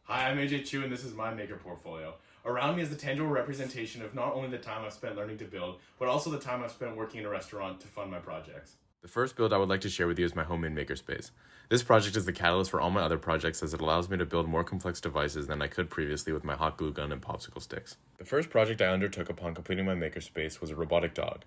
Hi, I'm AJ Choo, and this is my maker portfolio. Around me is the tangible representation of not only the time I've spent learning to build, but also the time I've spent working in a restaurant to fund my projects. The first build I would like to share with you is my homemade makerspace. This project is the catalyst for all my other projects as it allows me to build more complex devices than I could previously with my hot glue gun and popsicle sticks. The first project I undertook upon completing my makerspace was a robotic dog.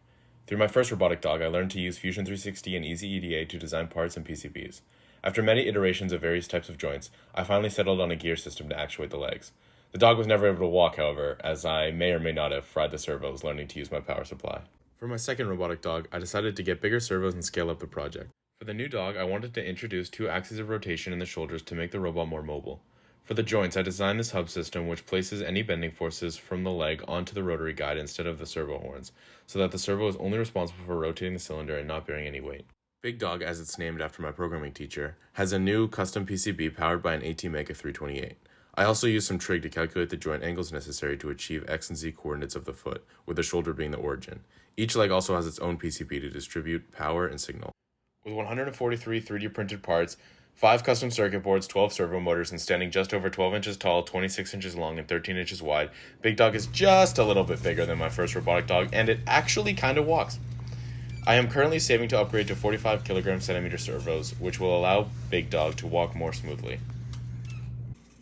Through my first robotic dog, I learned to use Fusion 360 and Easy EDA to design parts and PCBs. After many iterations of various types of joints, I finally settled on a gear system to actuate the legs. The dog was never able to walk, however, as I may or may not have fried the servos learning to use my power supply. For my second robotic dog, I decided to get bigger servos and scale up the project. For the new dog, I wanted to introduce 2 axes of rotation in the shoulders to make the robot more mobile. For the joints, I designed this hub system which places any bending forces from the leg onto the rotary guide instead of the servo horns, so that the servo is only responsible for rotating the cylinder and not bearing any weight. Big Dog, as it's named after my programming teacher, has a new custom PCB powered by an ATmega 328. I also used some trig to calculate the joint angles necessary to achieve X and Z coordinates of the foot, with the shoulder being the origin. Each leg also has its own PCB to distribute power and signal. With 143 3D printed parts, 5 custom circuit boards, 12 servo motors, and standing just over 12 inches tall, 26 inches long, and 13 inches wide, Big Dog is just a little bit bigger than my first robotic dog, and it actually kind of walks. I am currently saving to upgrade to 45 kilogram centimeter servos, which will allow Big Dog to walk more smoothly.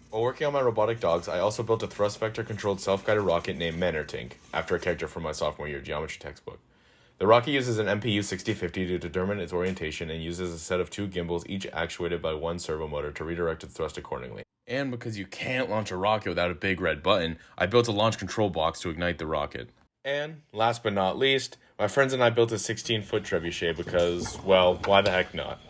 While working on my robotic dogs, I also built a thrust vector controlled self-guided rocket named Manortink, after a character from my sophomore year geometry textbook. The rocket uses an MPU 6050 to determine its orientation and uses a set of 2 gimbals, each actuated by 1 servo motor to redirect its thrust accordingly. And because you can't launch a rocket without a big red button, I built a launch control box to ignite the rocket. And, last but not least, my friends and I built a 16-foot trebuchet because, well, why the heck not?